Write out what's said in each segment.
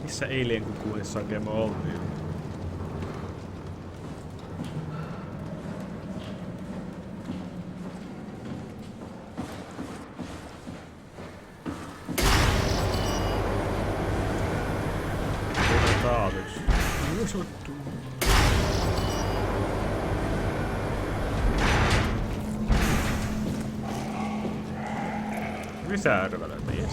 Missä Alien kukuudessa oikein me oltiin? Lisää arveleita, jes.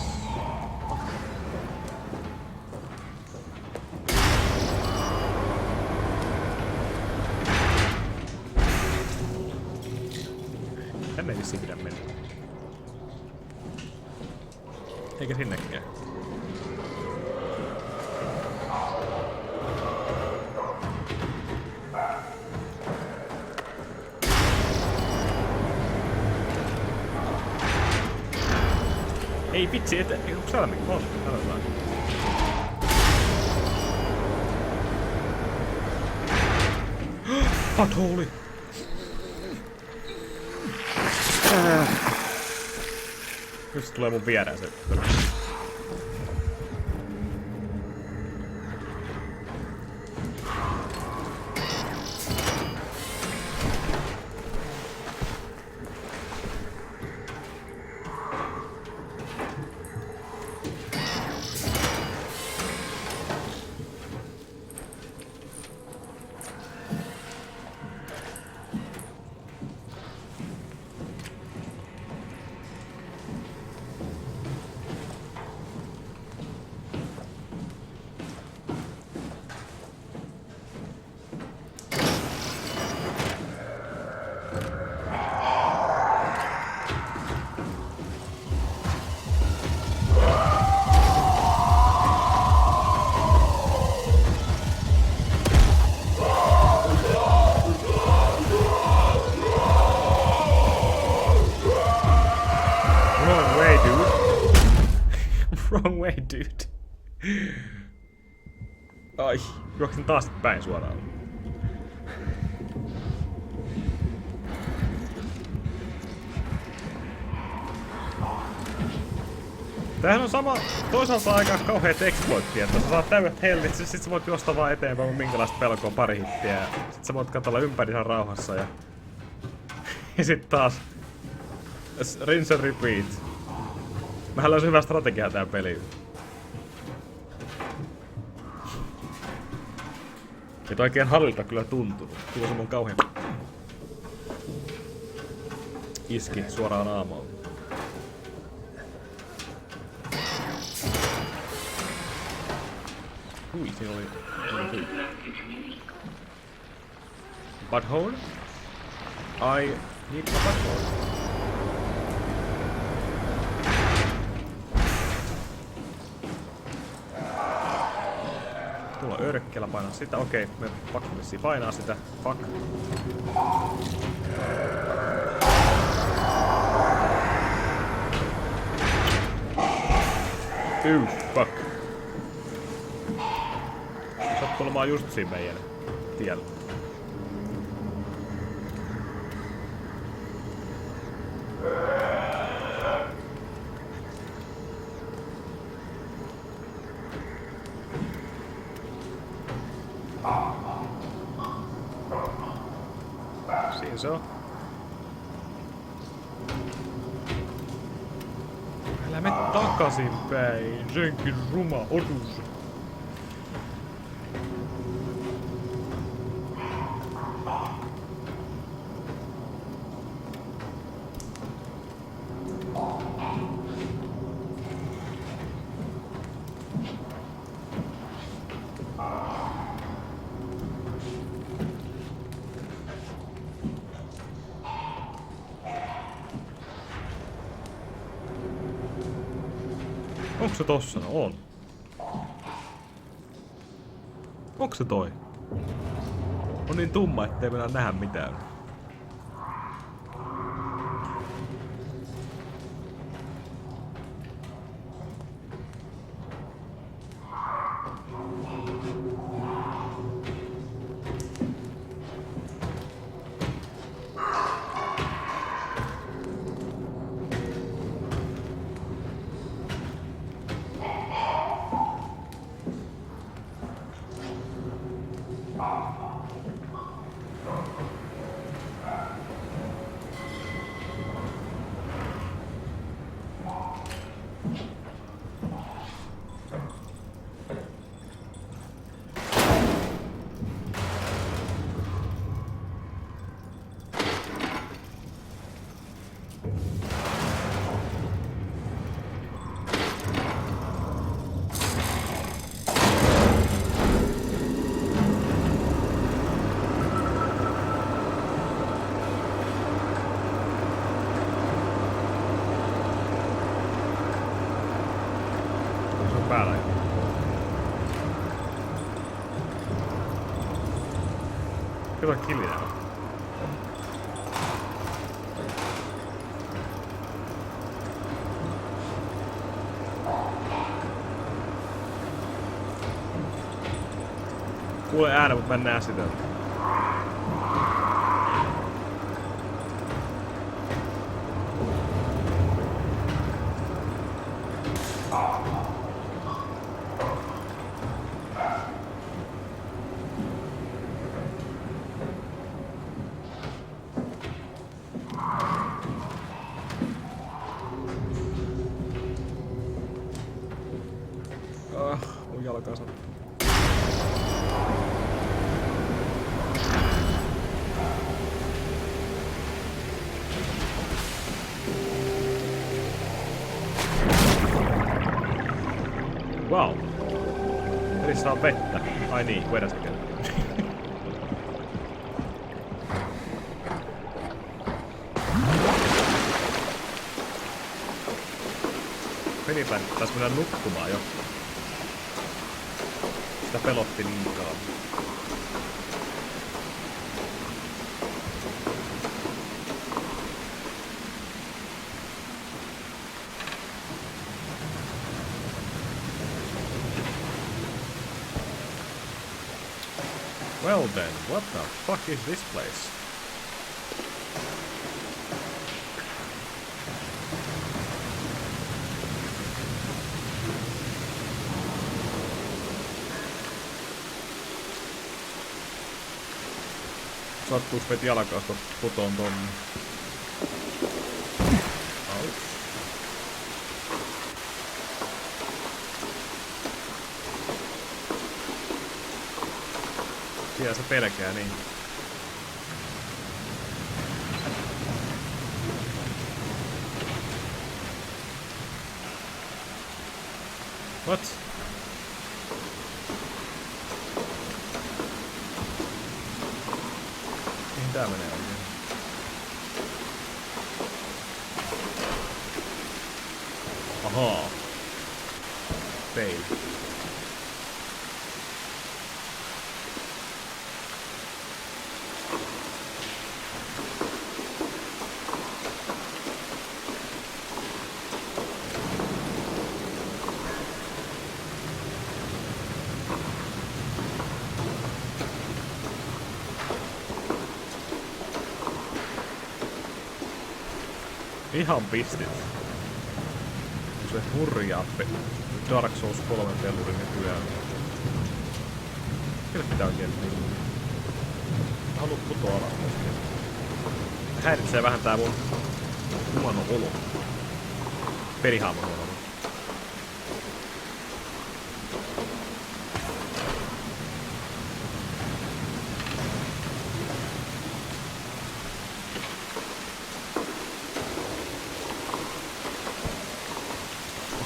Tänne ei vissiin pidä mennä. Eikä sinnekään. Ei vitsi, onko täällä mikko? On, katsotaan. Butthole! Nyt se tulee mun vierään se. Wrong way, dude. Ai, juoksin taas päin suoraan. Tämähän on sama toisaalta aika kauheet exploitti, että sä saat täydet hellit, sit sä voit juosta vaan eteenpäin minkälaista pelkoa pari hittiä ja sit sä voit katsella ympäri rauhassa ja sit taas rinse and repeat. Mähän löysin hyvä strategia tää peli. Et oikein hallilta kyllä tuntunut. Kyllä se mun kauhean iski suoraan aamaan. Ui, siinä oli butthole? I need a butthole. Tulla örkkeellä painaa sitä. Okei, me pakko vissiin painaa sitä. Fuck. Fuck. Sattuu olemaan just siinä meidän tiellä. Siinä se on. Älä mene takaisin päin, senkin ruma otus. Onko se tossa? No on. Onko se toi? On niin tumma, ettei mennä nähdä mitään. päällä. Kyllä killinä on. Kuule äänen, mutta mä en näe sitä. Mun jalkaa sattuu. Wow. Eli saa vettä. Ai niin, kun edes käy. Menipä, taas mennään nukkumaan jo. Sitä pelotti liikaa. Well then, what the fuck is this place? Sattuus veti jalkaasta putoon tonne. Aus. Siellä se pelkää niin. What? Mihin tää menee oikein? Ahaa. Fail. Ihan pistit. Se hurjaa Dark Souls 3 peluri nykyään. Kyllä pitää oikein niin. Mä haluun putoa alas myöskin. Häiritsee vähän tää mun huono olo. Pelihaamon olo.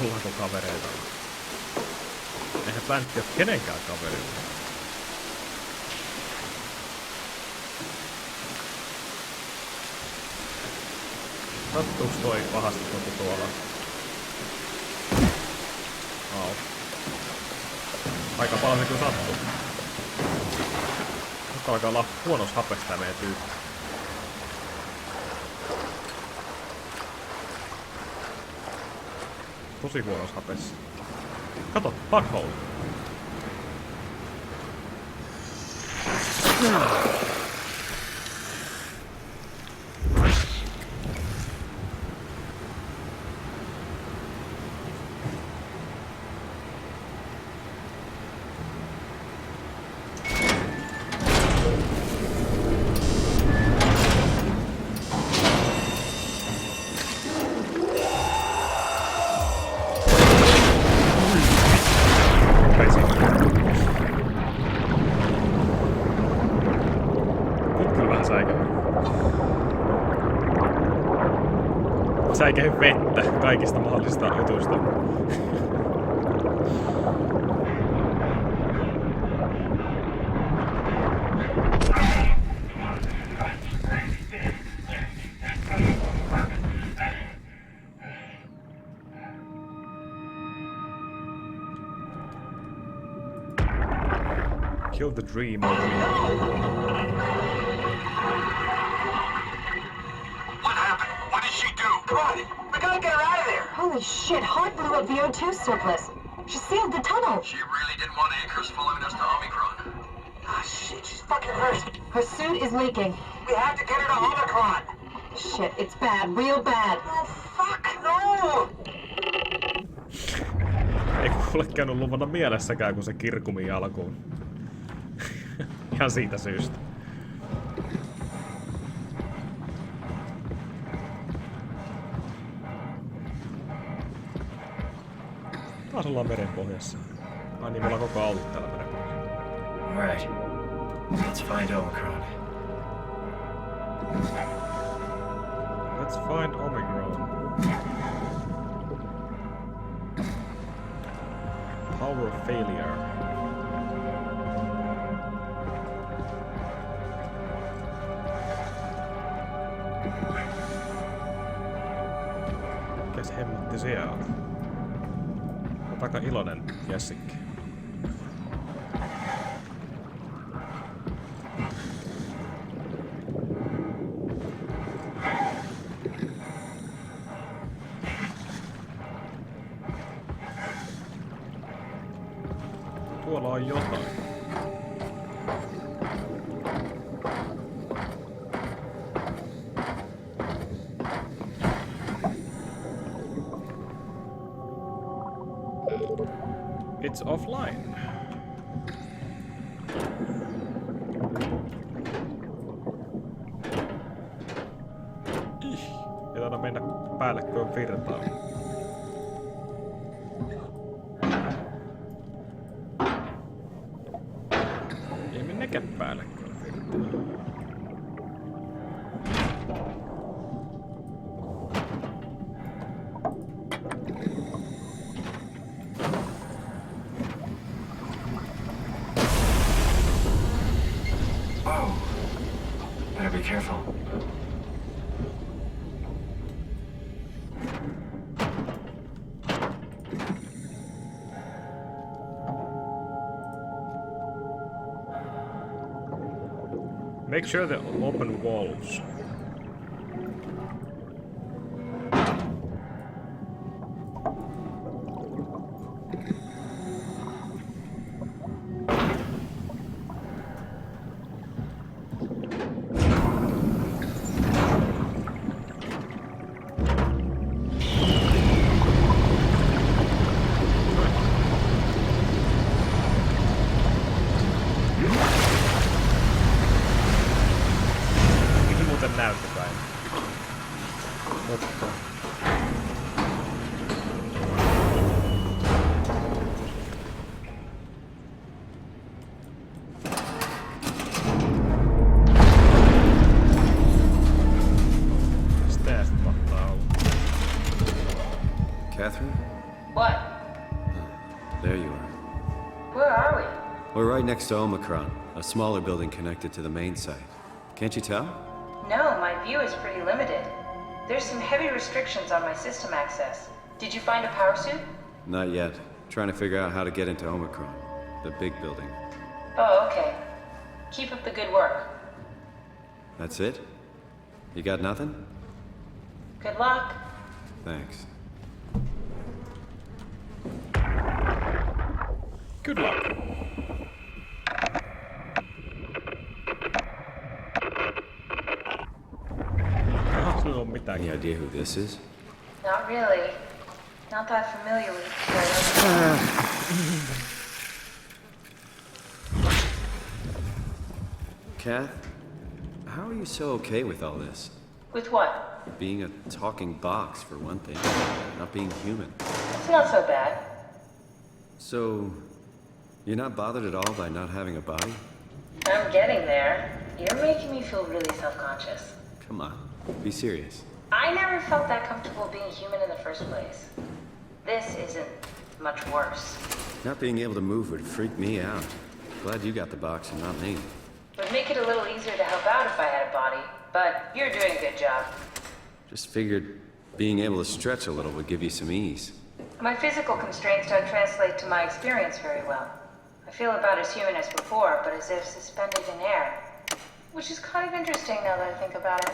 Ollaanko kavereita? Eihän pläntti oo kenenkään kavereita. Sattuuks toi pahasti tuolla? Au. Aika paljon se kyllä sattuu. Nyt alkaa olla huonos hapes tää meidän tyyppi. Tosi huonos hapessa. Kato, backhole. Säikähy vettä kaikista mahdollisista jutuista. Kill the dream of me. What happened? What did she do? Come on, we gotta get her out of there. Holy shit, Hart blew up the O2 surplus. She sealed the tunnel. She really didn't want Acres following us to Omicron. Ah, shit, she's fucking hurt. Her suit is leaking. We have to get her to Omicron. Shit, it's bad, real bad. Oh, fuck, no! Ei kuule käynyt luvana mielessäkään, kun se kirkumi alkuun. Ihan siitä syystä. Taas ollaan meren pohjassa. Ai niin, meillä on koko auto täällä meren pohjassa. Alright. Let's find Omicron. Let's find Omicron. Power of failure. Mikäs hemmetti siellä on? On aika iloinen Jessikki. Tuolla on jotain. It's offline. Ei taida mennä päälle, kun on virtaa. Ei mennäkään päälle, kun on virtaa. Whoa. Better be careful. Make sure they open walls. Näyttöpäin. Mutta. Tästä mahtaa olla. Catherine? What? There you are. Where are we? We're right next to Omicron, a smaller building connected to the main site. Can't you tell? No, my view is pretty limited. There's some heavy restrictions on my system access. Did you find a power suit? Not yet. Trying to figure out how to get into Omicron, the big building. Oh, okay. Keep up the good work. That's it? You got nothing? Good luck. Thanks. Good luck. Any idea who this is? Not really. Not that familiar with Kath, how are you so okay with all this? With what? Being a talking box, for one thing. Not being human. It's not so bad. So, you're not bothered at all by not having a body? I'm getting there. You're making me feel really self-conscious. Come on, be serious. I never felt that comfortable being human in the first place. This isn't much worse. Not being able to move would freak me out. Glad you got the box and not me. Would make it a little easier to help out if I had a body, but you're doing a good job. Just figured being able to stretch a little would give you some ease. My physical constraints don't translate to my experience very well. I feel about as human as before, but as if suspended in air. Which is kind of interesting now that I think about it.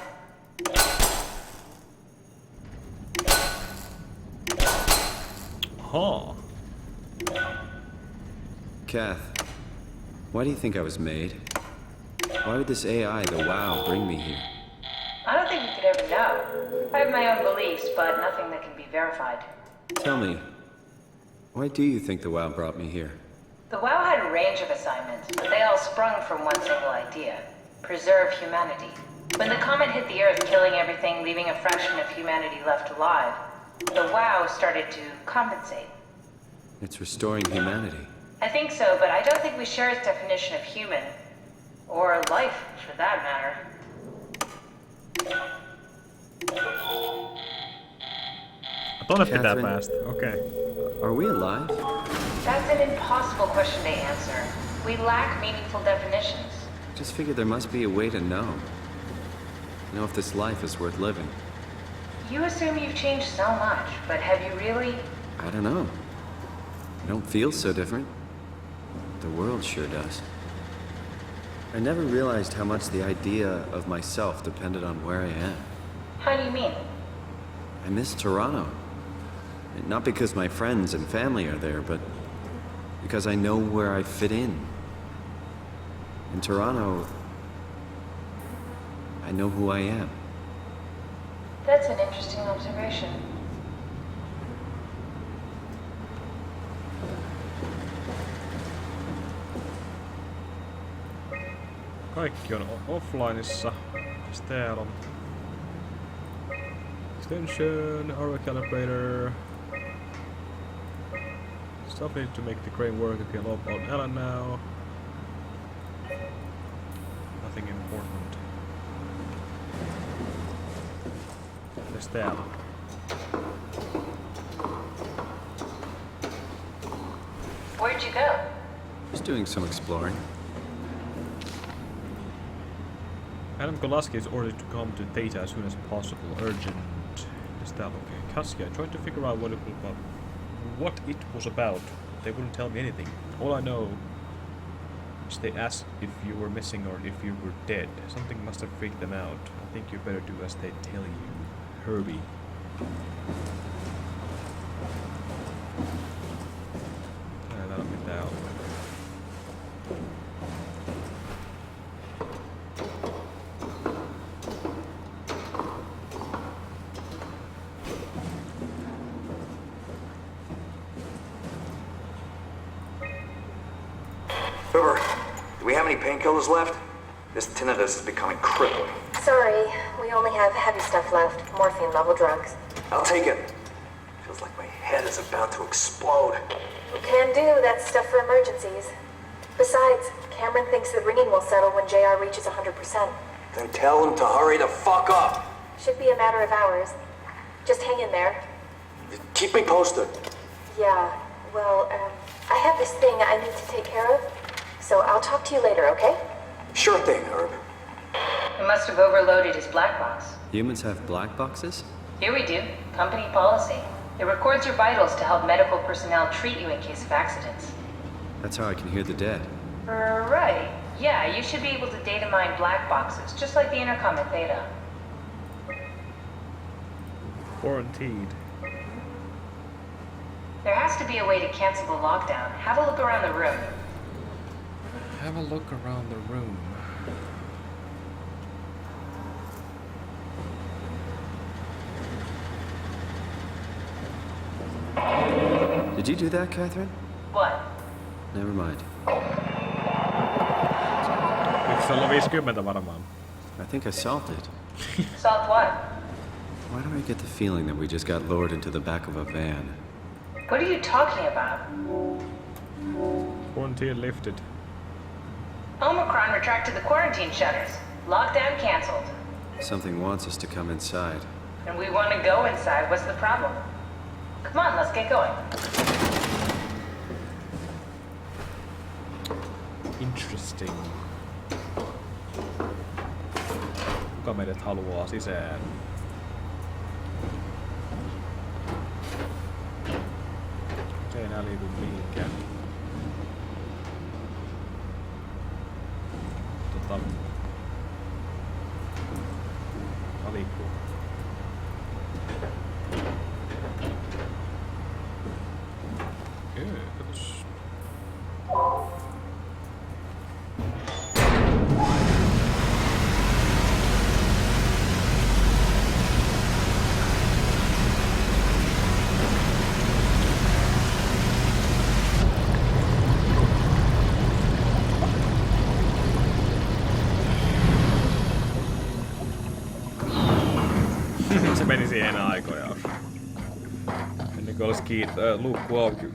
Huh. Kath, why do you think I was made? Why would this AI, the WoW, bring me here? I don't think we could ever know. I have my own beliefs, but nothing that can be verified. Tell me, why do you think the WoW brought me here? The WoW had a range of assignments, but they all sprung from one single idea. Preserve humanity. When the comet hit the Earth, killing everything, leaving a fraction of humanity left alive, the WoW started to compensate. It's restoring humanity. I think so, but I don't think we share its definition of human. Or life, for that matter. Tonne pitää Catherine. päästä, okei. Are we alive? That's an impossible question to answer. We lack meaningful definitions. Just figured there must be a way to know if this life is worth living. You assume you've changed so much, but have you really? I don't know. I don't feel so different. The world sure does. I never realized how much the idea of myself depended on where I am. How do you mean? I miss Toronto. Not because my friends and family are there, but because I know where I fit in. In Toronto, I know who I am. That's an interesting observation. Kaikki on offlineissa. Täällä on extension, aura calibrator. Stuff needed to make the crane work. Okay, load on Ellen now. Nothing important. Mitäs täällä? Where'd you go? Just doing some exploring. Adam Kolaski is ordered to come to Theta as soon as possible. Urgent. Is that okay? Kaskia, I tried to figure out what it was about. They wouldn't tell me anything. All I know is they asked if you were missing or if you were dead. Something must have freaked them out. I think you better do as they tell you. Herbie. Täällä pitää olla. Uber, do we have any painkillers left? This tinnitus is becoming crippling. Sorry, we only have heavy stuff left. Morphine level drugs. I'll take it. Feels like my head is about to explode. Can do, that's stuff for emergencies. Besides, Cameron thinks the ringing will settle when JR reaches 100%. Then tell him to hurry the fuck up. Should be a matter of hours. Just hang in there. Keep me posted. Yeah, well, I have this thing I need to take care of, so I'll talk to you later, okay? Sure thing, Herb. He must have overloaded his black box. Humans have black boxes? Here we do. Company policy. It records your vitals to help medical personnel treat you in case of accidents. That's how I can hear the dead. Right. Yeah, you should be able to data mine black boxes, just like the intercom at Theta. Quarantined. There has to be a way to cancel the lockdown. Have a look around the room. Have a look around the room. Did you do that, Catherine? What? Never mind. Eikö se ollut 50 varmaan? I think I solved it. Solved what? Why do I get the feeling that we just got lowered into the back of a van? What are you talking about? Quarantine lifted. Omicron retracted the quarantine shutters. Lockdown canceled. Something wants us to come inside. And we want to go inside. What's the problem? Come on, let's get going. Interesting. Kuka meidät haluaa sisään? Se ei enää liity mihinkään. tota... Liikkuu. Katos. Se meni siihen aikoja. Ennen kuin olisi luukku auki.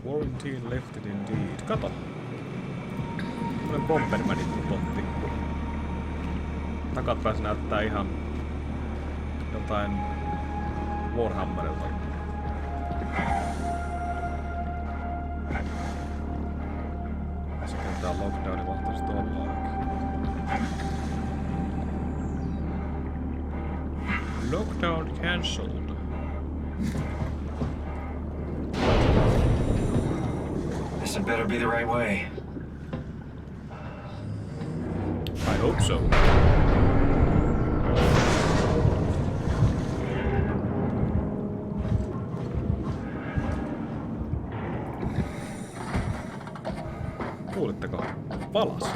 Quarantine left it indeed. Kato! Tämmönen Bombermanin potti. Takapäässä näyttää ihan jotain Warhammerilta. Sekä tää lockdowni mahtaisi tuolla auki. Lockdown cancelled. This had better be the right way. I hope so. Kuulitteko? Palas.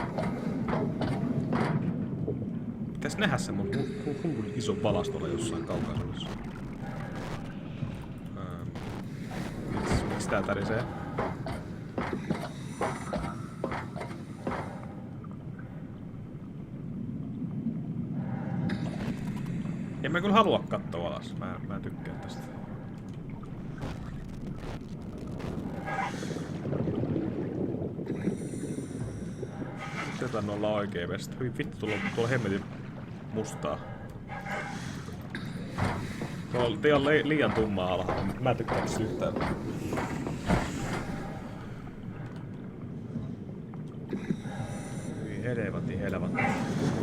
Pitäis nähdä se mun iso palas tuolla jossain kaukaisuudessa. Miksi tää tärisee? En mä kyllä halua katsoa alas. Mä tykkään tästä. Tätä olla oikein vestä. Hyvin vittu, tuolla hemmetin mustaa. Tuolla on liian tummaa alhaalla. Mä tykkään tästä yhtään. Hyvin helvatti.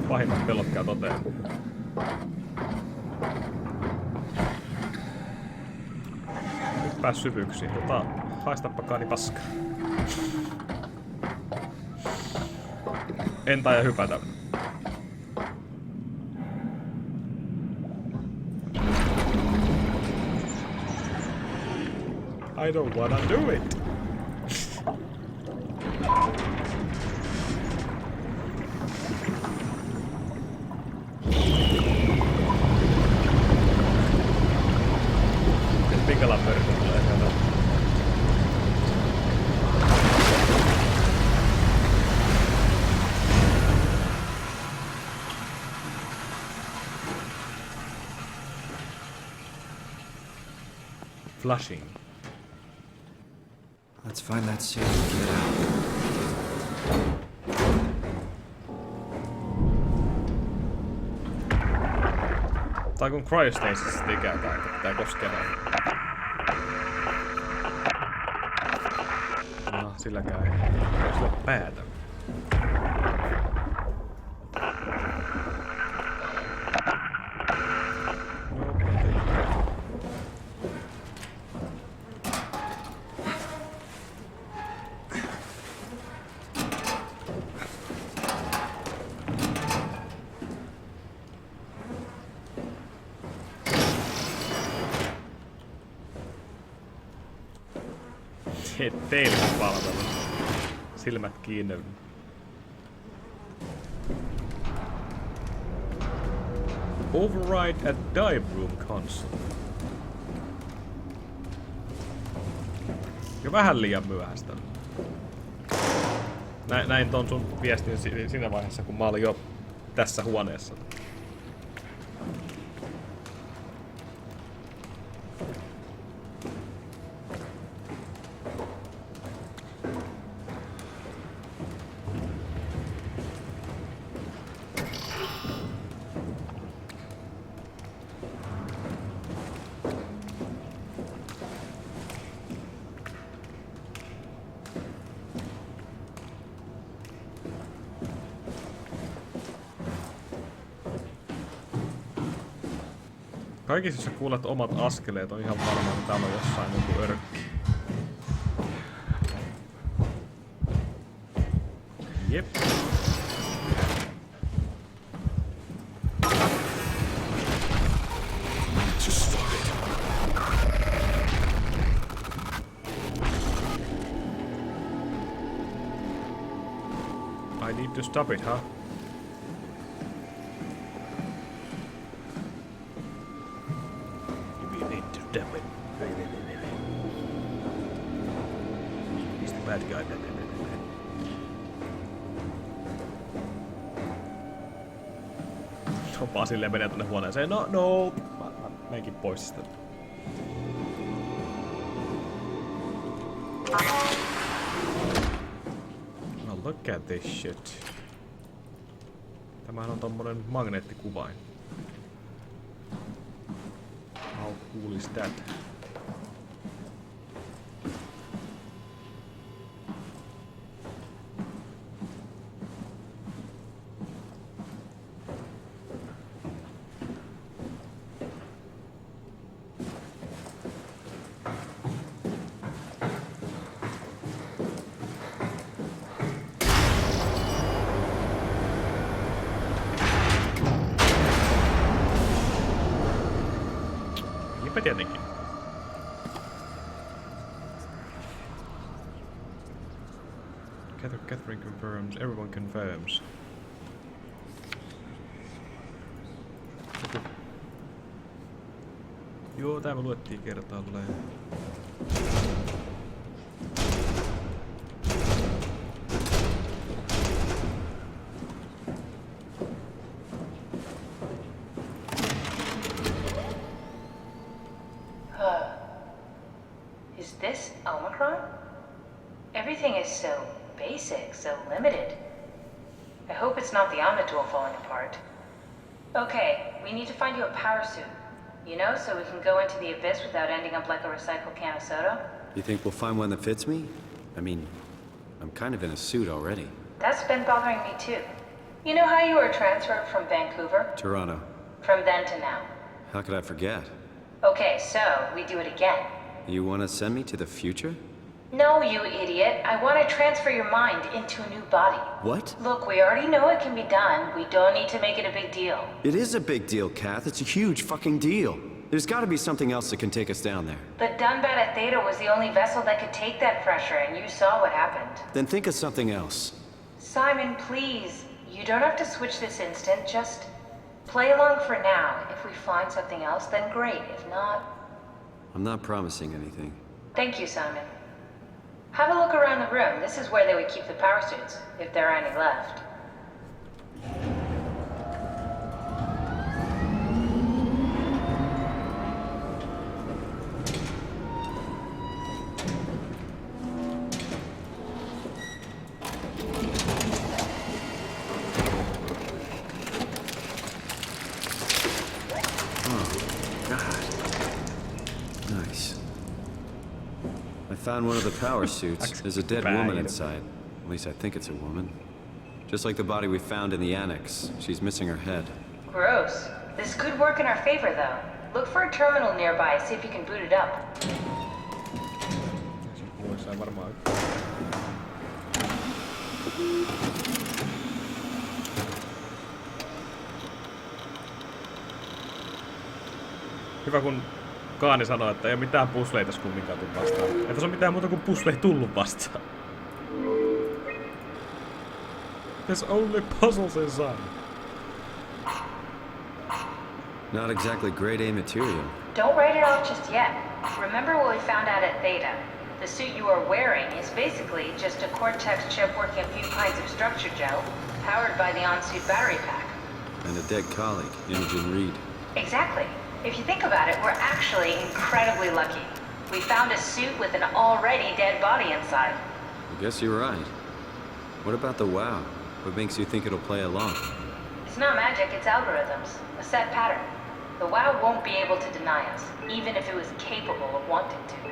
Pahimmat pelot käy toteen. Nyt pääs syvyyksiin. Haistappa kaani paskaa. En taida hypätä. I don't wanna do it. Pikalan pörkky tulee sieltä. Flushing. Let's find that suit and get out. Tai kun Cryostasisista ikätään, että pitää koskea. No, silläkään ei. Sillä päätä. Teille palvelu. Silmät kiinni. Override a dive room console. Jo vähän liian myöhäistä. Näin ton sun viestin siinä vaiheessa, kun mä olin jo tässä huoneessa. Kaikissa, jos sä kuulet omat askeleet, on ihan varma, että täällä on jossain joku örkki. Jep. I need to stop it, huh? You need to stop it. He's the bad guy. Hopaa silleen menee tonne huoneeseen. No. Mä menenkin pois sitä. No look at this shit. Tämähän on tommonen magneettikuvain. How cool is that? Niinpä tietenkin. Catherine confirms, everyone confirms. Joo, tää me luettiin kertaalleen. Is this Omicron? Everything is so basic, so limited. I hope it's not the Omnitool falling apart. Okay, we need to find you a power suit. You know, so we can go into the abyss without ending up like a recycled can of soda. You think we'll find one that fits me? I mean, I'm kind of in a suit already. That's been bothering me too. You know how you were transferred from Vancouver? Toronto. From then to now. How could I forget? Okay, so we do it again. You want to send me to the future? No, you idiot. I want to transfer your mind into a new body. What? Look, we already know it can be done. We don't need to make it a big deal. It is a big deal, Kath. It's a huge fucking deal. There's got to be something else that can take us down there. But Dunbat at Theta was the only vessel that could take that pressure, and you saw what happened. Then think of something else. Simon, please. You don't have to switch this instant. Just play along for now. If we find something else, then great. If not... I'm not promising anything. Thank you, Simon. Have a look around the room. This is where they would keep the power suits, if there are any left. Found one of the power suits. There's a dead woman inside. At least I think it's a woman. Just like the body we found in the annex. She's missing her head. Gross. This could work in our favor, though. Look for a terminal nearby, see if you can boot it up. Hyvä kun Kaani sanoi, että ei ole mitään pusleita kumminkaan tullut vastaan. Ei tässä ole mitään muuta kuin pusleja tullut vastaan. There's only puzzles inside. Not exactly grade A material. Don't write it off just yet. Remember what we found out at Theta? The suit you are wearing is basically just a Cortex chip working a few pints of structure gel, powered by the on-suit battery pack. And a dead colleague, Imogen Reed. Exactly. If you think about it, we're actually incredibly lucky. We found a suit with an already dead body inside. I guess you're right. What about the WoW? What makes you think it'll play along? It's not magic, it's algorithms. A set pattern. The WoW won't be able to deny us, even if it was capable of wanting to.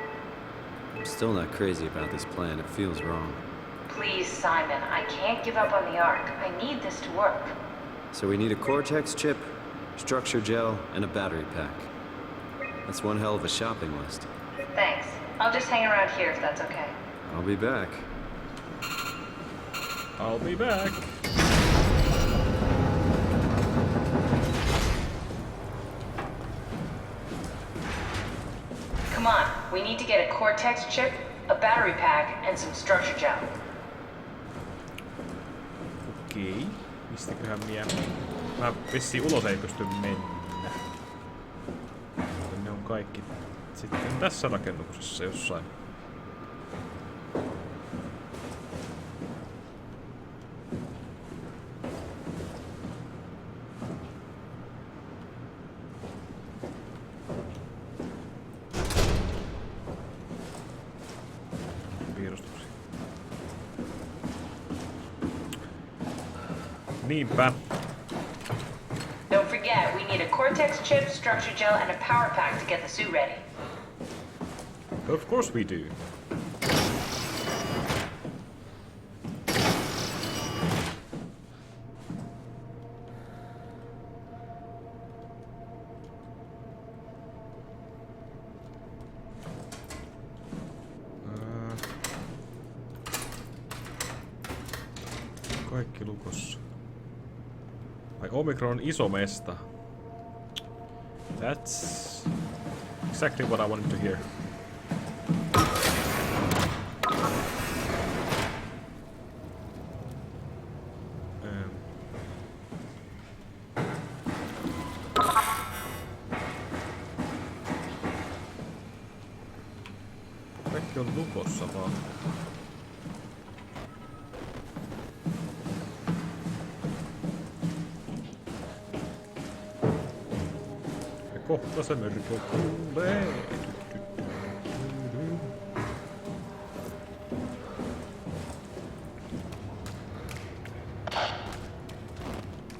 I'm still not crazy about this plan. It feels wrong. Please, Simon, I can't give up on the Ark. I need this to work. So we need a Cortex chip, structure gel, and a battery pack. That's one hell of a shopping list. Thanks. I'll just hang around here if that's okay. I'll be back. I'll be back. Come on, we need to get a Cortex chip, a battery pack, and some structure gel. Okei. Mistäköhän mä vissiin ulos ei pysty mennä. Ne on kaikki sitten tässä rakennuksessa jossain. Niinpä. Don't forget, we need a Cortex chip, structure gel, and a power pack to get the suit ready. Of course we do. Kaikki lukossa. Ai Omicron on iso mesta. That's exactly what I wanted to hear. Kaikki on lukossa vaan. Kohta se mörkö tulee.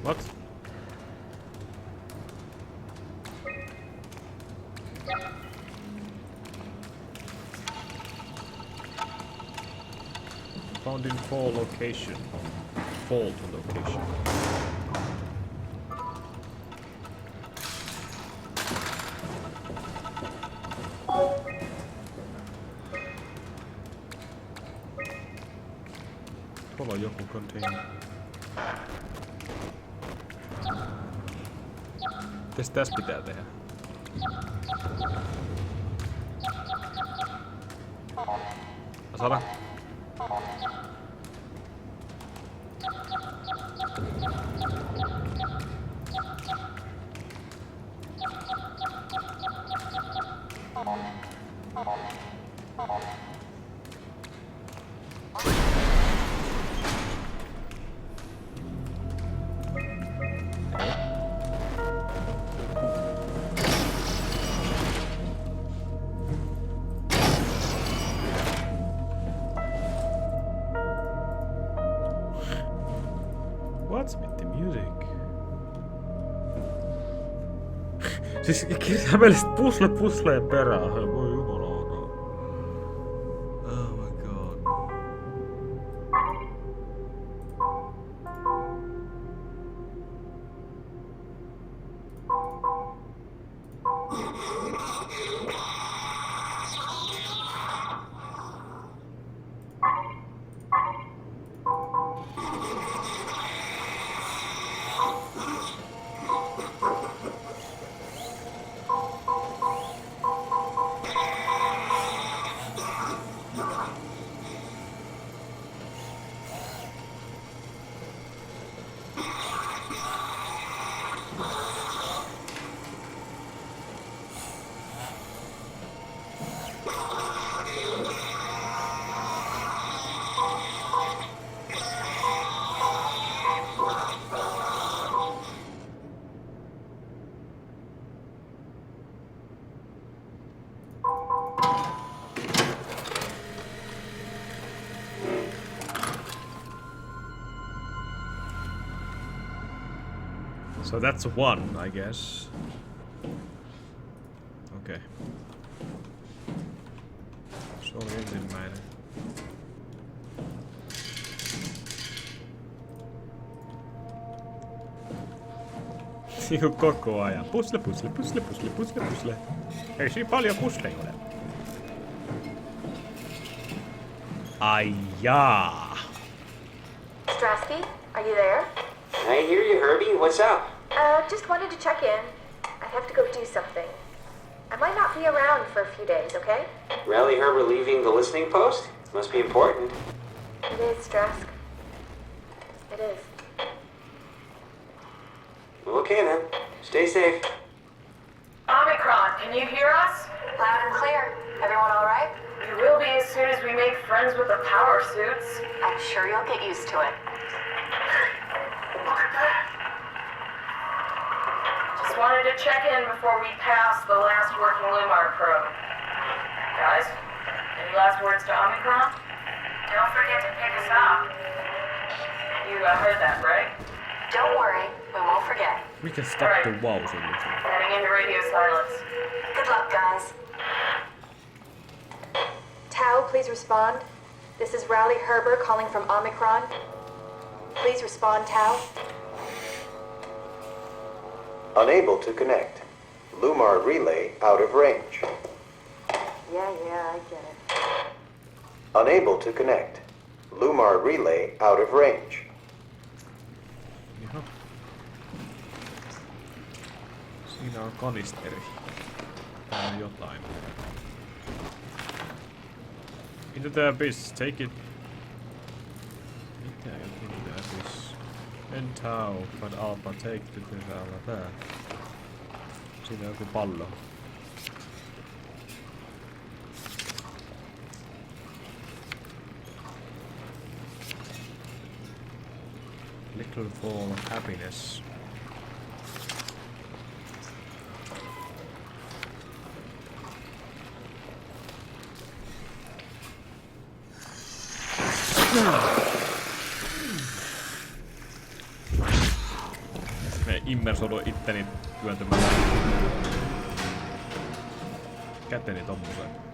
What? Found in fall location. Fault location. Tuolla on joku container. Mitäs tässä pitää tehdä? Asala? What's with the music? Siis kirjaimellisesti puslee perään. Voi jumalauta. Oh my god. So that's one, I guess. Okay. Se oli ensimmäinen. Niinku koko ajan. Pusle. Ei siinä paljon pusleja ole. Ai jaa. Strasky, are you there? I hear you, Herbie. What's up? Just wanted to check in. I have to go do something. I might not be around for a few days, okay? Rally Herbert leaving the listening post? Must be important. It is, Strask. It is. Okay then. Stay safe. Omicron, can you hear us? Loud and clear. Everyone all right? We will be as soon as we make friends with the power suits. I'm sure you'll get used to it. Look at that. Just wanted to check in before we pass the last working Lumar probe. Guys, any last words to Omicron? Don't forget to pick us up. You heard that, right? Don't worry, we won't forget. We can stop the wow signature. Heading into radio silence. Good luck, guys. Tau, please respond. This is Rowley Herber calling from Omicron. Please respond, Tau. Unable to connect. Lumar relay out of range. Yeah, I get it. Unable to connect. Lumar relay out of range. Jaha. Siinä on kanisteri. Tää on jotain. Into the abyss, take it. Mitä jokin into the abyss? En tau, but alpha take to the tää. Siinä on joku pallo. Little fall of happiness. Me immersoidun itteni työntämällä käteni tommoseen.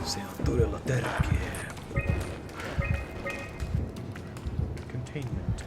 Se on todella tärkeää. Containment.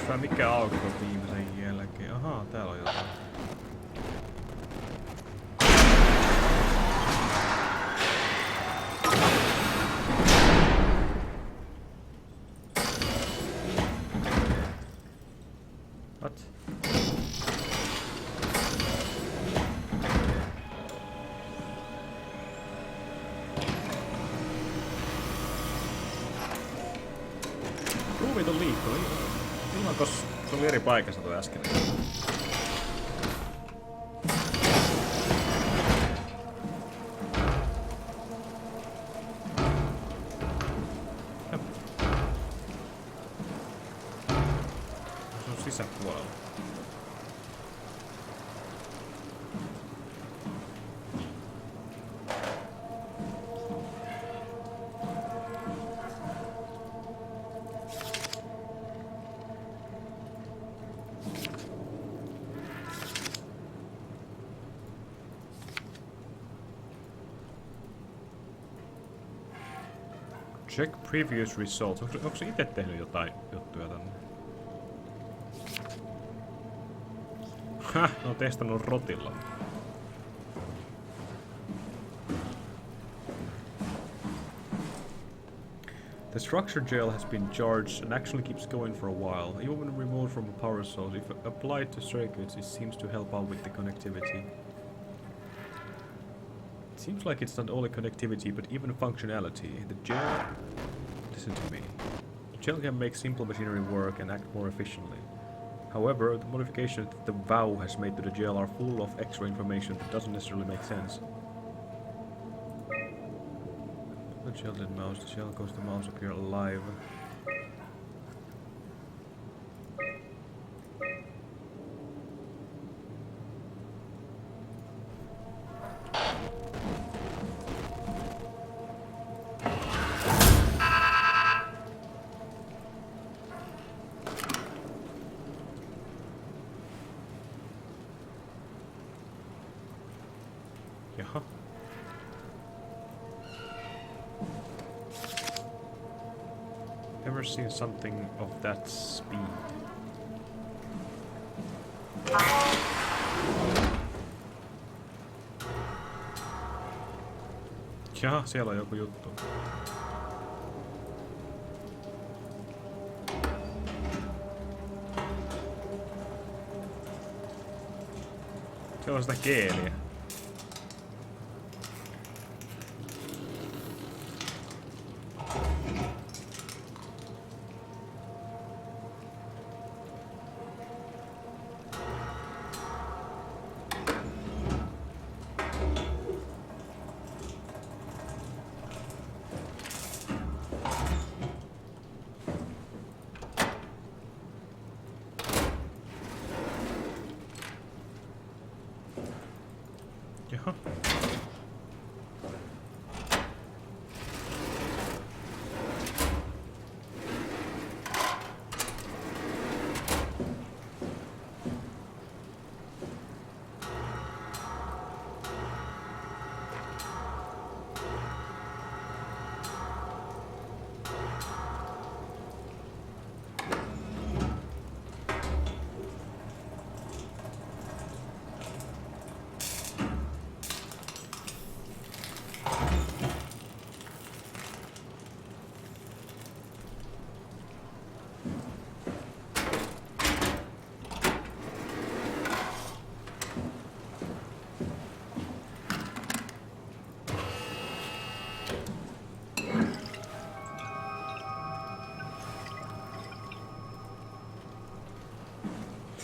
Vai mikä aukko viimeisen jälkeen? Ahaa, täällä on jotain. What? Ruumiit on liikkunut. Ilmankos se oli eri paikassa tuo äsken? Se on sisäpuolella. Check previous results. Onko se itse tehnyt jotain juttuja tänne? Häh, ne on testannut rotilla. The structure gel has been charged and actually keeps going for a while. Even when removed from a power source, if applied to circuits, it seems to help out with the connectivity. It seems like it's not only connectivity, but even functionality. The gel... Listen to me. The Gel can make simple machinery work and act more efficiently. However, the modifications that the VOW has made to the gel are full of extra information that doesn't necessarily make sense. The gel did mouse, the gel causes the mouse appear alive. Jaha. Ever seen something of that speed? Jaha, siellä on joku juttu. Siellä on sitä geeliä. Jaha.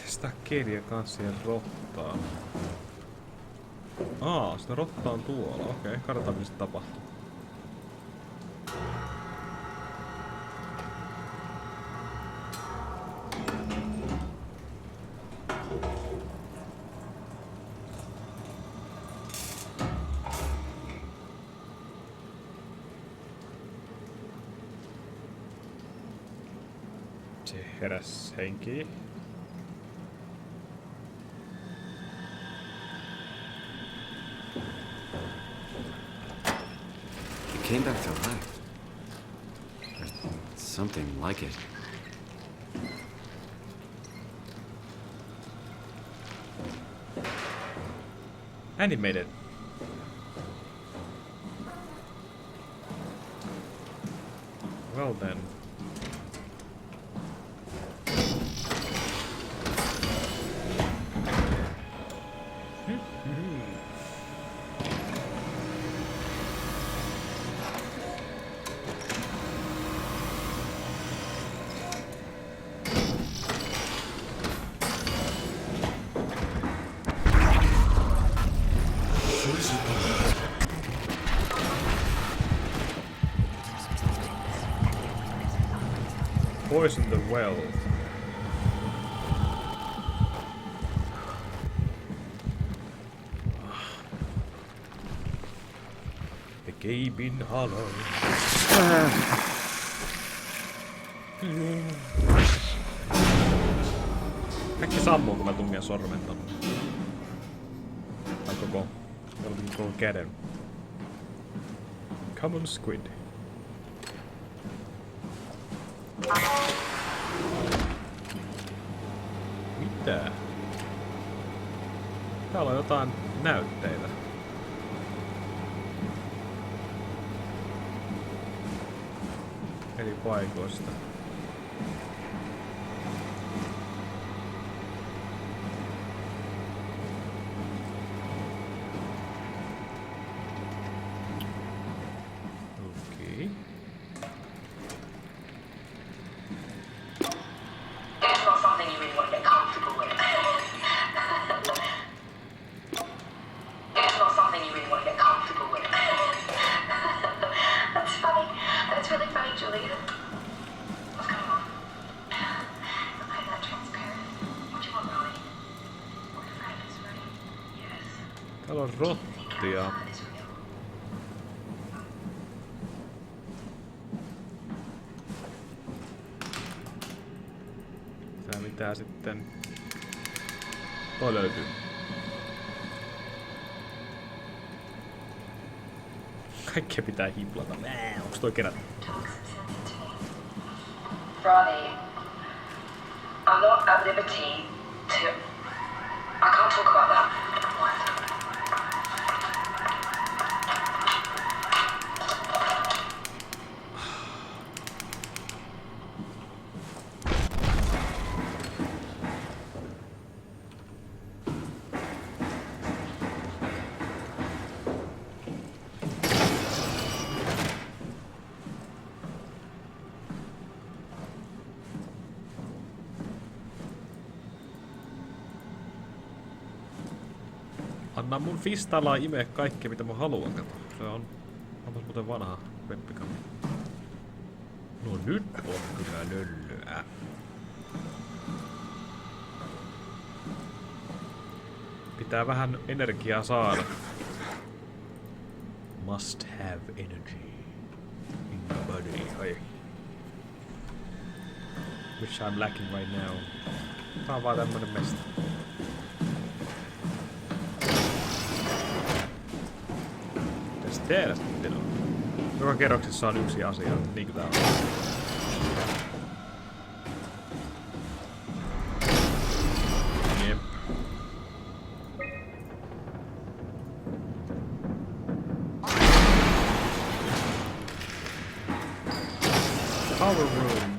Sitä keliä kanssa ja rottaa. Sitä rottaa on tuolla. Okei, katsotaan mitä se tapahtuu. Se heräs henkiin. Came back to life. Or something like it. Animated. Well then. Poison the well. The Gabin Hollow. Kaikki sammuu, kun mä tungen sormen tonne. Tai koko käden. Common squid. Mitä? Täällä on jotain näytteitä. Eri paikoista. Täällä on rottia. Mitä sitten? Toi löytyy. Kaikkea pitää hiplata. Onks toi kerätty? Ronnie, I'm not at liberty to... I can't talk about that. Anna mun fistalla imee kaikkea mitä mä haluan, kato. Se on muuten vanha webbikami. No nyt on kyllä löllyä. Pitää vähän energiaa saada. Must have energy in the body. Ai. Which I'm lacking right now. Tää on vaan tämmönen mesta. Tehdä sitten on. Joka kerroksessa on yksi asia, niinkö tää on. Jep. Power room.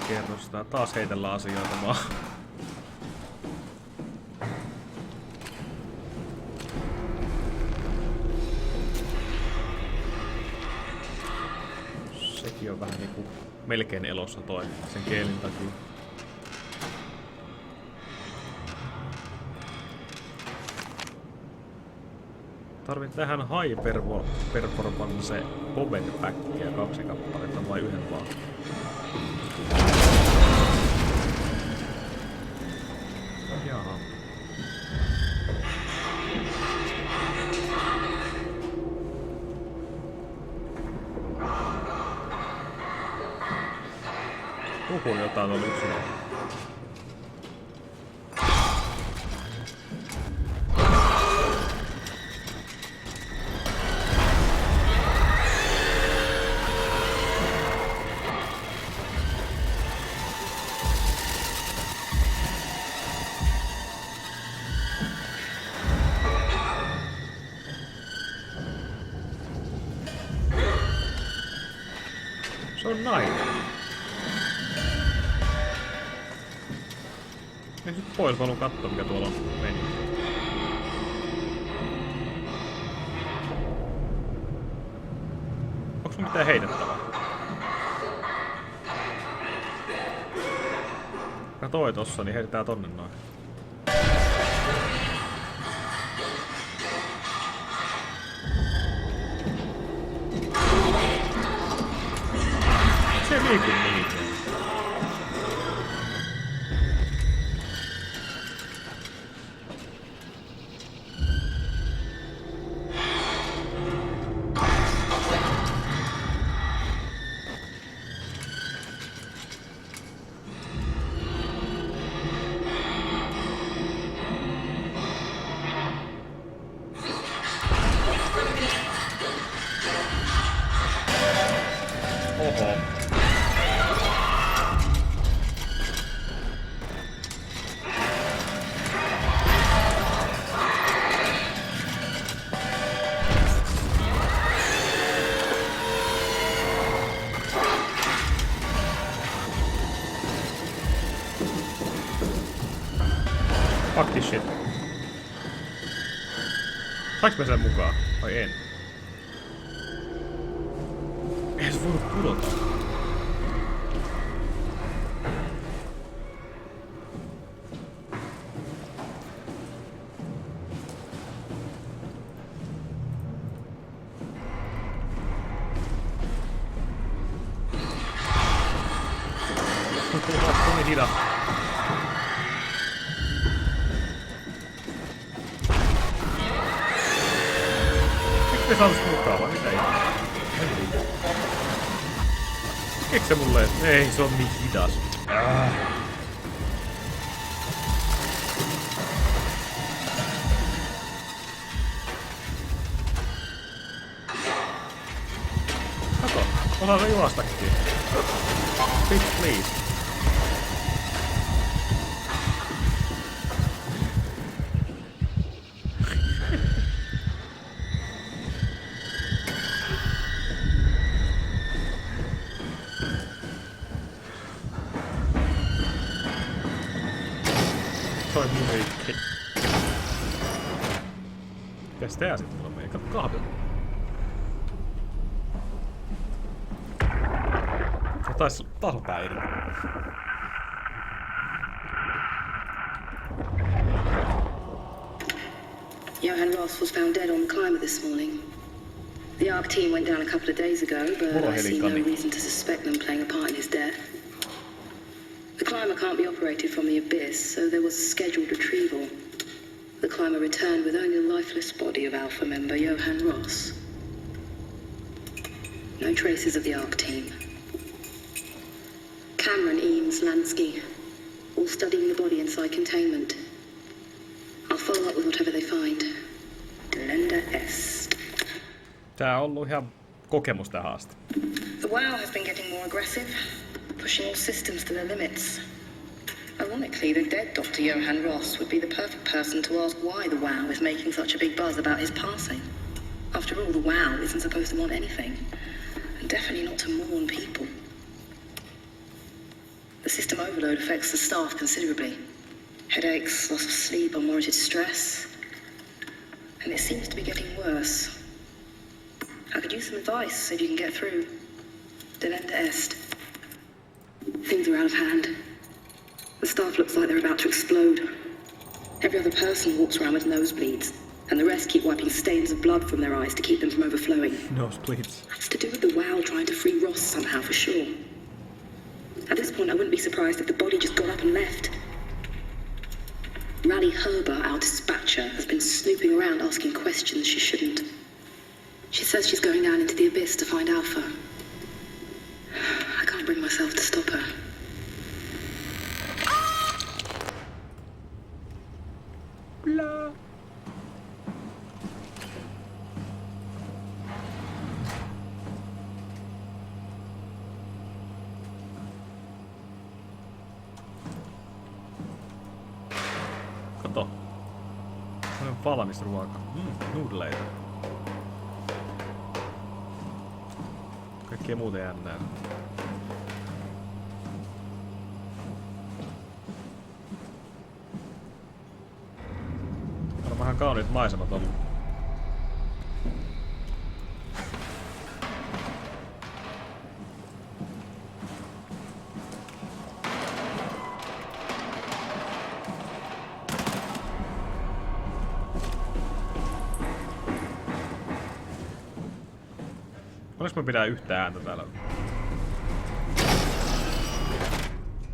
Kerrostaa. Taas heitellään asioita vaan. Sekin on vähän niinku melkein elossa toi sen keelin takia. Tarvin tähän high performance power packia 2 kappaletta vai yhden vaan. Jaha. Puhun jotain oli yksinä. Se on nainen. Ei sit pois, mä haluun kattoo mikä tuolla on meni. Onks mun mitään heitettävää? Katoi tossa, niin heitetään tonne noin. Se liikkuu niin. Oho. Fuck this shit. Saanko mä sen mukaan? Vai en? Ei se voinut pudota. hidas. Miksi me saadus mukaan vai mitä ihmettä? Keksi se mulle, ei se on niin hidas. Kato, osaako juostakin. Bitch please. Toi musiikki. Mitäs tää sitten on meidän? Kato kahvia. Taas päivä. Johan Ross was found dead on the climber this morning. The ARC team went down a couple of days ago, but I see no reason to suspect them playing a part in his death. The climber can't be operated from the abyss, so there was a scheduled retrieval. The climber returned with only the lifeless body of Alpha member Johan Ross. No traces of the ARC team. Cameron, Eames, Lansky, all studying the body inside containment. I'll follow up with whatever they find. Delenda est. Tää on ollut ihan kokemus tähän asti. The WoW has been getting more aggressive, pushing all systems to their limits. Ironically, the dead Dr. Johan Ross would be the perfect person to ask why the WoW is making such a big buzz about his passing. After all, the WoW isn't supposed to want anything, and definitely not to mourn people. The system overload affects the staff considerably. Headaches, loss of sleep, unwarranted stress. And it seems to be getting worse. I could use some advice if you can get through. Delenda est. Things are out of hand. The staff looks like they're about to explode. Every other person walks around with nosebleeds, and the rest keep wiping stains of blood from their eyes to keep them from overflowing. Nosebleeds. That's to do with the WoW trying to free Ross somehow, for sure. At this point, I wouldn't be surprised if the body just got up and left. Rally Herber, our dispatcher, has been snooping around asking questions she shouldn't. She says she's going down into the abyss to find Alpha. I can't bring myself to stop her. Blah. Kato. Se on valmis ruoka. Nudleita. Kaikkea muuta jännää. On vähän kauniit maisemat ollut. Olis mä pidää yhtä ääntä täällä?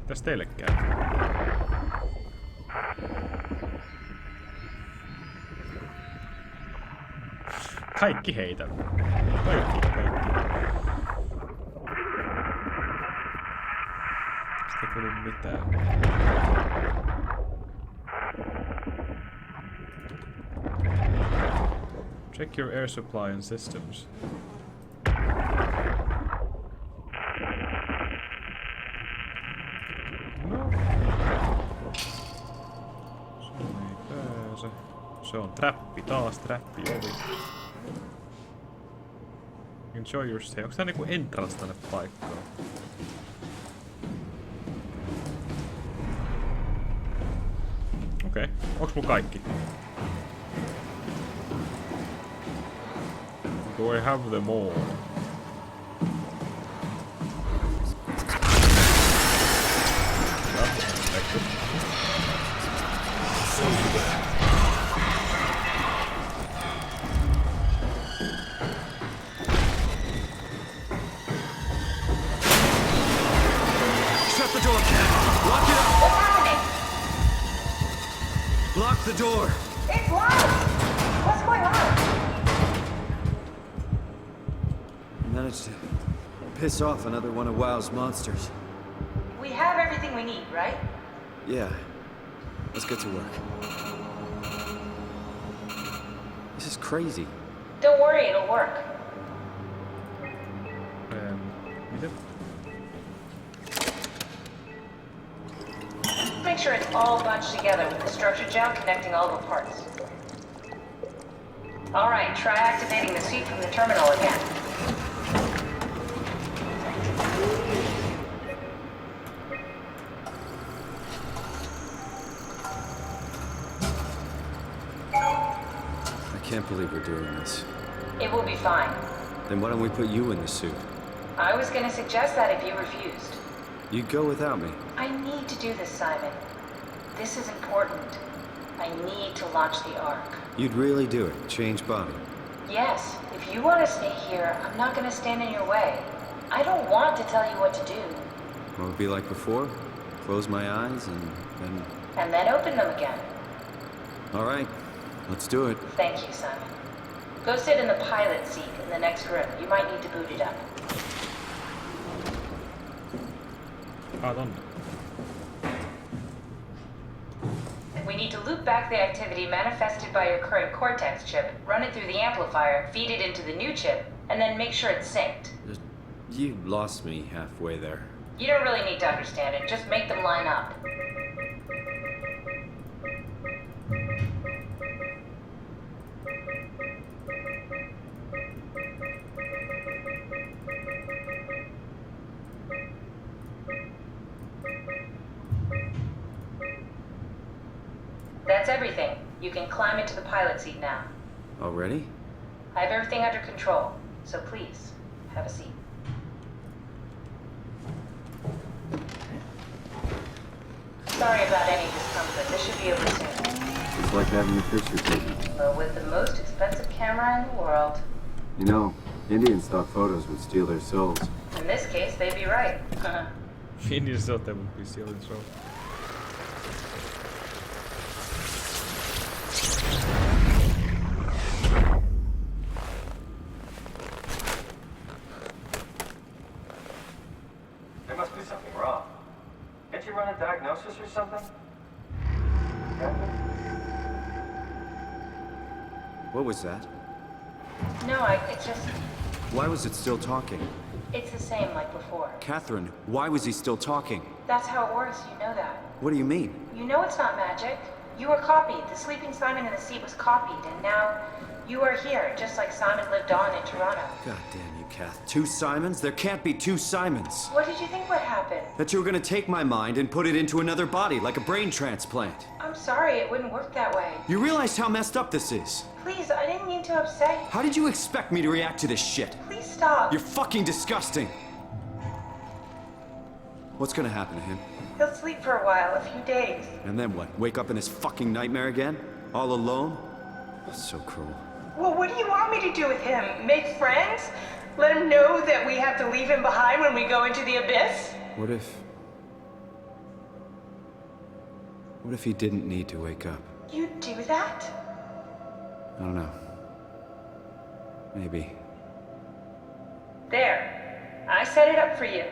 Mitäs teille käy? Kaikki heitä. Kaikki. Sitä ei kuulu mitään. Check your air supply and systems. No. Se ei pääse. Se on trappi taas, trappi ovi. Enjoy your stay. Onks tää niinku entrance tänne paikkaan? Okei. Onks mun kaikki? Do I have them all? Shut the door, Cat! Lock it the door! It's locked! What's going on? I managed to piss off another one of WoW's monsters. We have everything we need, right? Yeah. Let's get to work. This is crazy. Don't worry, it'll work. Miten? Make sure it's all bunched together with the structure gel connecting all the parts. Alright, try activating the suit from the terminal again. I can't believe we're doing this. It will be fine. Then why don't we put you in the suit? I was gonna suggest that if you refused. You'd go without me. I need to do this, Simon. This is important. I need to launch the Ark. You'd really do it? Change body? Yes, if you want to stay here, I'm not gonna stand in your way. I don't want to tell you what to do. What would it be like before? Close my eyes and then... And then open them again. All right, let's do it. Thank you, Simon. Go sit in the pilot seat in the next room. You might need to boot it up. Tonne. We need to loop back the activity manifested by your current Cortex chip, run it through the amplifier, feed it into the new chip, and then make sure it's synced. You lost me halfway there. You don't really need to understand it, just make them line up. That's everything. You can climb into the pilot seat now. Already? I have everything under control, so please, have a seat. Sorry about any discomfort. This should be over soon. It's like having your picture taken. But with the most expensive camera in the world. You know, Indian stock photos would steal their souls. In this case, they'd be right. Finnish thought they would be stealing so. There must be something wrong. Can't you run a diagnosis or something? What was that? No, it's just... Why was it still talking? It's the same like before. Catherine, why was he still talking? That's how it works, you know that. What do you mean? You know it's not magic. You were copied. The sleeping Simon in the seat was copied, and now you are here, just like Simon lived on in Toronto. God damn you, Kath. 2 Simons? There can't be 2 Simons. What did you think would happen? That you were gonna take my mind and put it into another body, like a brain transplant. I'm sorry, it wouldn't work that way. You realize how messed up this is? Please, I didn't mean to upset you. How did you expect me to react to this shit? Please stop. You're fucking disgusting. What's gonna happen to him? He'll sleep for a while, a few days. And then what? Wake up in this fucking nightmare again? All alone? That's so cruel. Well, what do you want me to do with him? Make friends? Let him know that we have to leave him behind when we go into the abyss? What if he didn't need to wake up? You'd do that? I don't know. Maybe. There. I set it up for you.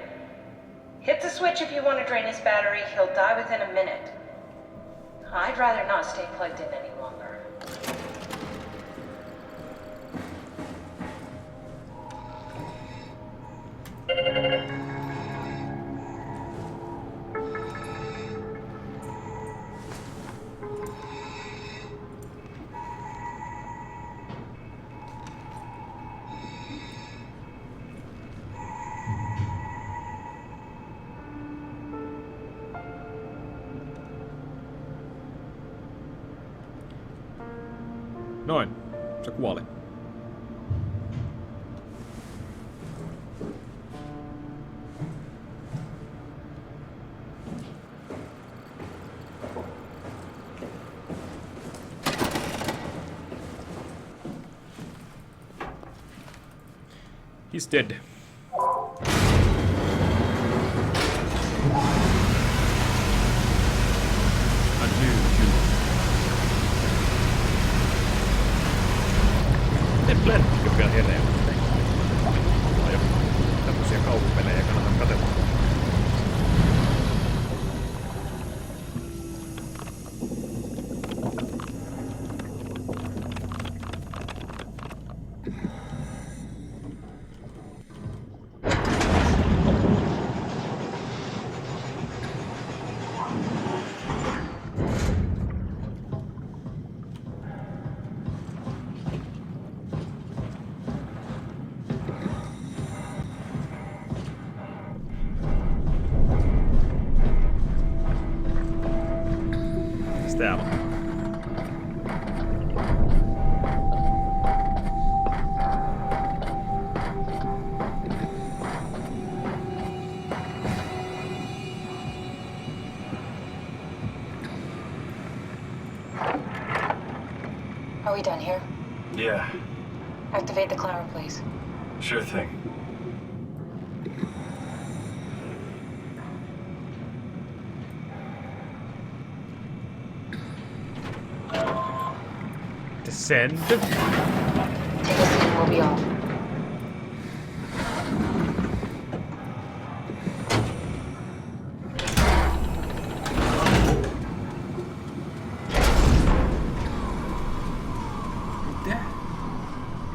Hit the switch if you want to drain his battery. He'll die within a minute. I'd rather not stay plugged in any longer. Noin. Se kuoli. He's dead. A new human. vielä hereillä. Tai joku tämmösiä kauhupelejä kannattaa katsella. Täällä on. Are we done here? Yeah, Activate the climber, please. sure thing. Descend. Take a seat and we'll be off.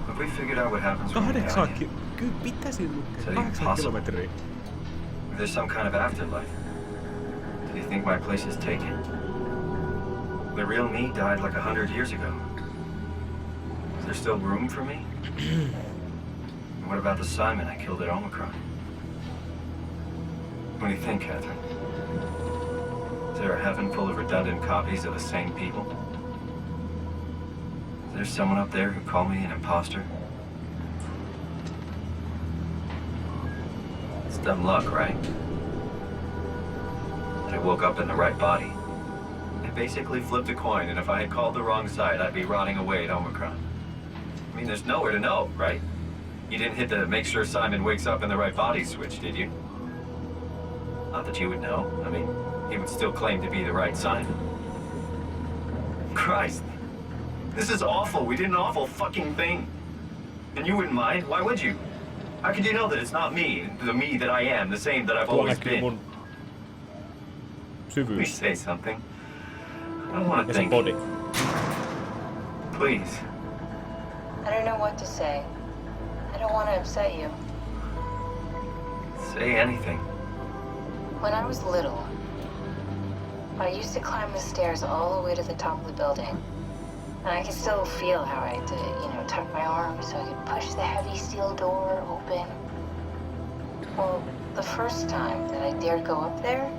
Have we figured out what happens when we die? Kyllä pitäisi So lukea. 8 impossible. kilometriä. If there's some kind of afterlife, do you think my place is taken? The real me died like 100 years ago. Is there still room for me? And what about the Simon I killed at Omicron? What do you think, Catherine? Is there a heaven full of redundant copies of the same people? Is there someone up there who called me an imposter? It's dumb luck, right? That I woke up in the right body. I basically flipped a coin, and if I had called the wrong side, I'd be rotting away at Omicron. I mean, there's nowhere to know, right? You didn't hit the make sure Simon wakes up in the right body switch, did you? Not that you would know. I mean, he would still claim to be the right Simon. Christ. This is awful. We did an awful fucking thing. And you wouldn't mind? Why would you? How could you know that it's not me, the me that I am, the same that I've Tuo always näkyy been? mun Please syvyys say something. I don't want ja to se think. body. Please. I don't know what to say. I don't want to upset you. Say anything. When I was little, I used to climb the stairs all the way to the top of the building. And I could still feel how I had to, tuck my arms so I could push the heavy steel door open. Well, the first time that I dared go up there,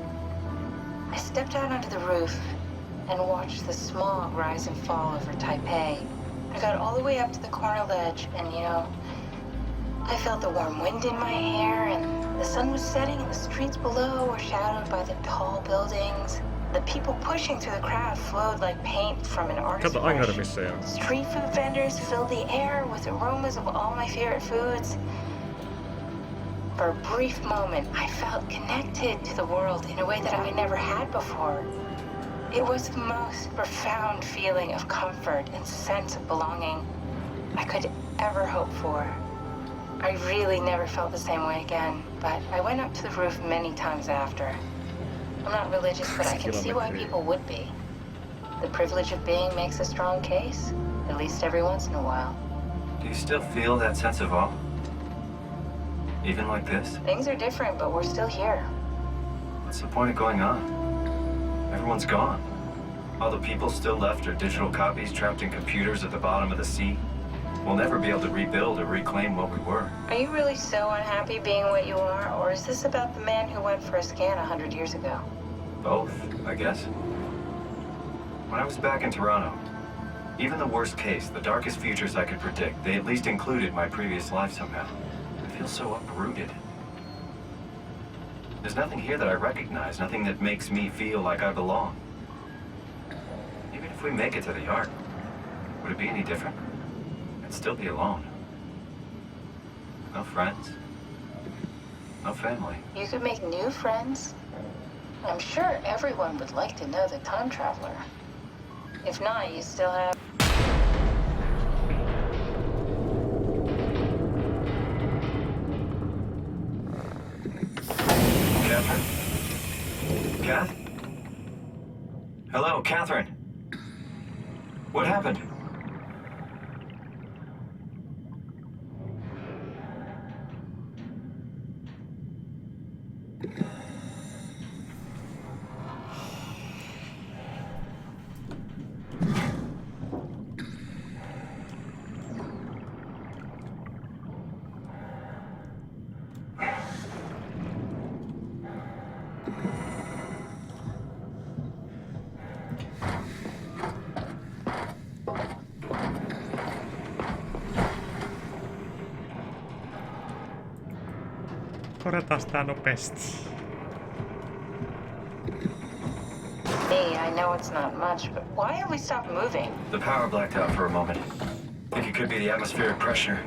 I stepped out onto the roof and watched the smog rise and fall over Taipei. I got all the way up to the corner ledge and, I felt the warm wind in my hair and the sun was setting and the streets below were shadowed by the tall buildings. The people pushing through the crowd flowed like paint from an artist's Kato brush. Angermissa ja Street food vendors filled the air with aromas of all my favorite foods. For a brief moment, I felt connected to the world in a way that I never had before. It was the most profound feeling of comfort and sense of belonging I could ever hope for. I really never felt the same way again, but I went up to the roof many times after. I'm not religious, but I can see why people would be. The privilege of being makes a strong case, at least every once in a while. Do you still feel that sense of awe? Even like this? Things are different, but we're still here. What's the point of going on? Everyone's gone. All the people still left are digital copies trapped in computers at the bottom of the sea. We'll never be able to rebuild or reclaim what we were. Are you really so unhappy being what you are, or is this about the man who went for a scan 100 years ago? Both, I guess. When I was back in Toronto, even the worst case, the darkest futures I could predict, they at least included my previous life somehow. I feel so uprooted. There's nothing here that I recognize, nothing that makes me feel like I belong. Even if we make it to the Ark, would it be any different? I'd still be alone. No friends. No family. You could make new friends. I'm sure everyone would like to know the time traveler. If not, you still have... Catherine. What happened? Korjataan tää nopeasti. Hey, I know it's not much, but why have we stopped moving? The power blacked out for a moment. Think it could be the atmospheric pressure.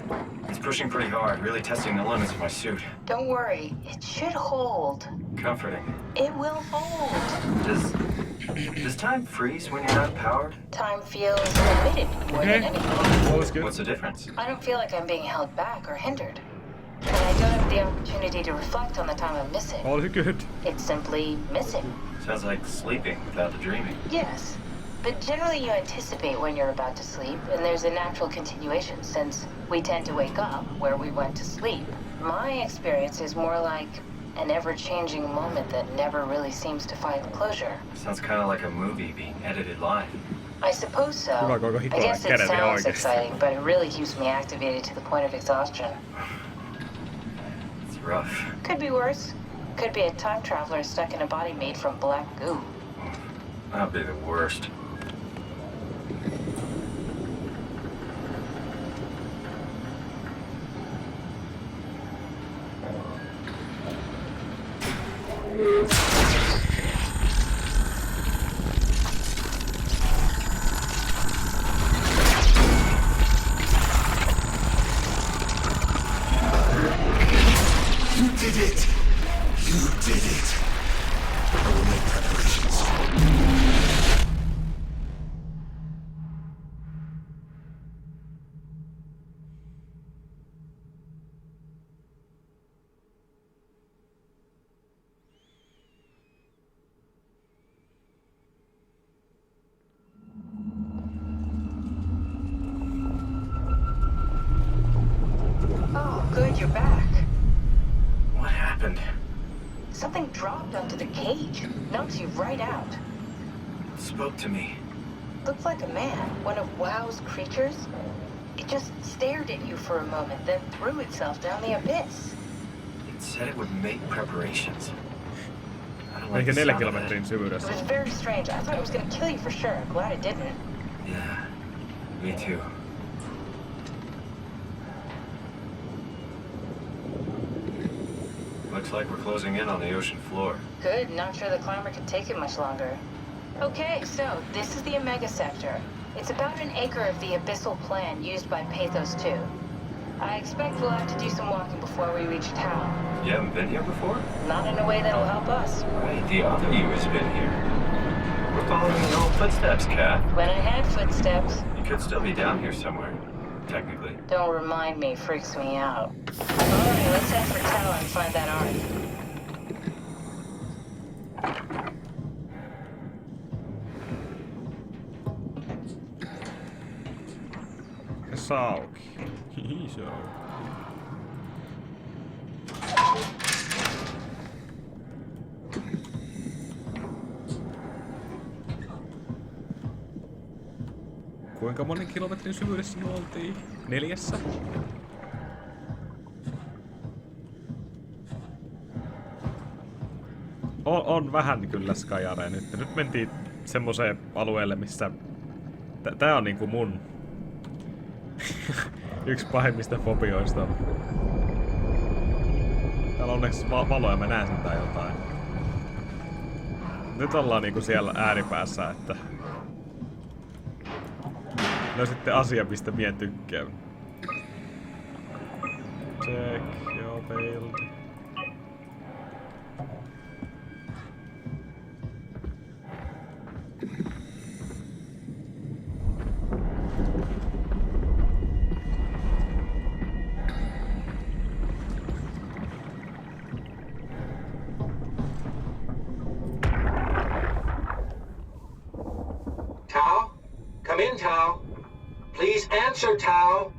It's pushing pretty hard, really testing the limits of my suit. Don't worry, it should hold. Comforting. It will hold. Does time freeze when you're not powered? Time feels limited more than anything. All is good. What's the difference? I don't feel like I'm being held back or hindered. And I don't have the opportunity to reflect on the time I'm missing. All is good. It's simply missing. Sounds like sleeping without the dreaming. Yes, but generally you anticipate when you're about to sleep, and there's a natural continuation since we tend to wake up where we went to sleep. My experience is more like an ever-changing moment that never really seems to find closure. Sounds kind of like a movie being edited live. I suppose so. I guess it sounds exciting, but it really keeps me activated to the point of exhaustion. It's rough. Could be worse. Could be a time traveler stuck in a body made from black goo. That'd be the worst. You did it! You did it! I will make preparations. Oh, good, you're back. What happened? Something dropped onto the cage. Knocks you right out. It spoke to me. Looked like a man, one of WoW's creatures. It just stared at you for a moment, then threw itself down the abyss. It said it would make preparations. I don't like Eikä the 4 sound of kilometrin that. It syvyydessä. was very strange. I thought it was gonna kill you for sure. Glad it didn't. Yeah, me too. Looks like we're closing in on the ocean floor. Good, not sure the climber could take it much longer. Okay, so this is the Omega Sector. It's about an acre of the abyssal plan used by Pathos 2. I expect we'll have to do some walking before we reach town. You haven't been here before? Not in a way that'll help us. Right, the other you has been here. We're following your old footsteps, Kat. When I had footsteps. You could still be down here somewhere, technically. Don't remind me, freaks me out. Alright, let's head for town and find that ark. Se auki. Se auki. Kuinka monen kilometrin syvyydessä me oltiin? 4? On vähän kyllä Skyarea nyt. Nyt mentiin semmoseen alueelle, missä... Tää on niinku mun... yksi pahimmista fobioista. Täällä on onneksi valoa ja mä näen sitä jotain. Nyt ollaan niinku siellä ääripäässä, että... No sitten asia, mistä mie tykkään. Check your build. Come in, Tao. Please answer, Tao.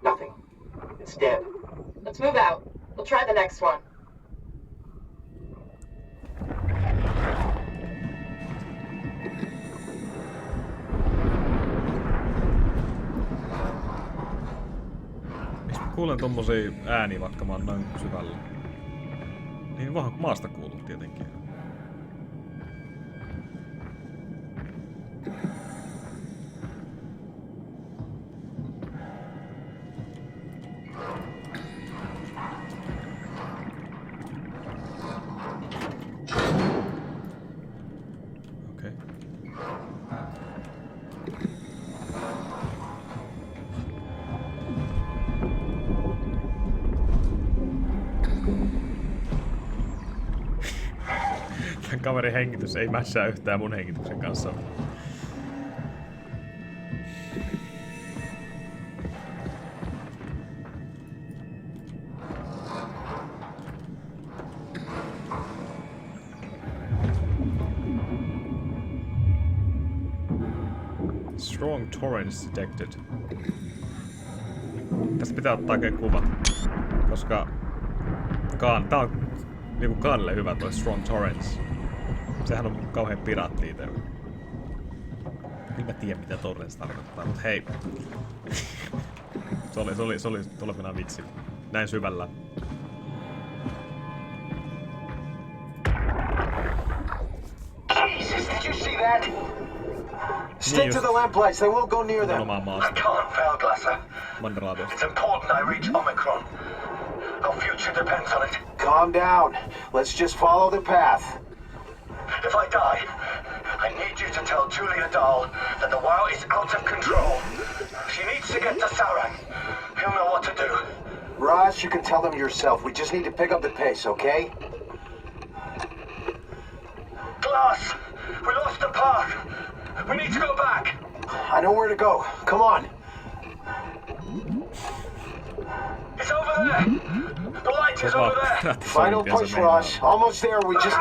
Nothing. It's dead. Let's move out. We'll try the next one. Miksi mä kuulen tommosia ääniä, vaikka mä oon noin syvällä? Niin vaan maasta kuuluu tietenkin. Okei. Tän kaverin hengitys ei mässää yhtään mun hengityksen kanssa. Strong torrents detected. Tästä pitää ottaa oikein kuva. Koska tää on niinku Kaanille hyvä toi Strong Torrents. Sehän on kauhean piraatti ite. En mä tiedä mitä torrents tarkoittaa, mut hei. se oli tulevina vitsi. Näin syvällä. Jesus, did you see that? Stick to the lamplights, they won't go near them. I can't, Valglasser. It's important I reach Omicron. Our future depends on it. Calm down. Let's just follow the path. If I die, I need you to tell Julia Dahl that the WoW is out of control. She needs to get to Sarang. He'll know what to do. Raj, you can tell them yourself. We just need to pick up the pace, okay? Glass! We lost the path! We need to go back! I know where to go. Come on. It's over there! The light is over there! Final push, Raj. Almost there. We just...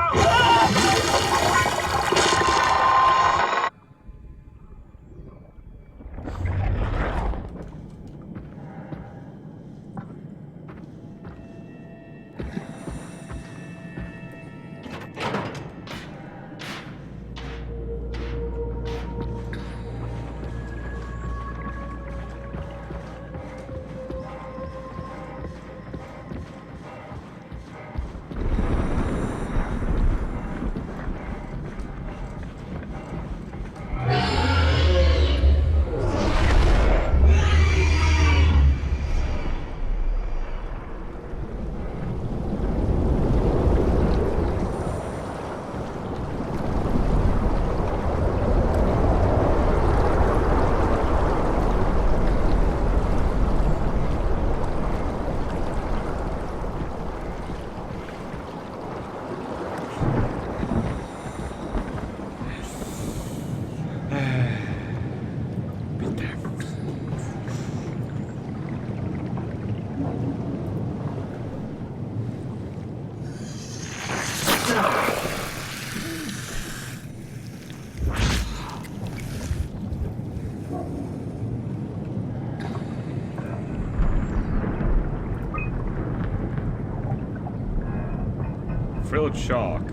Frilled shark.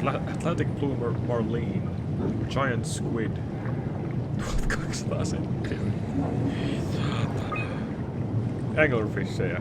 Atlantic blue marlin. Giant squid. 1200 senttiä. Anglerfishejä.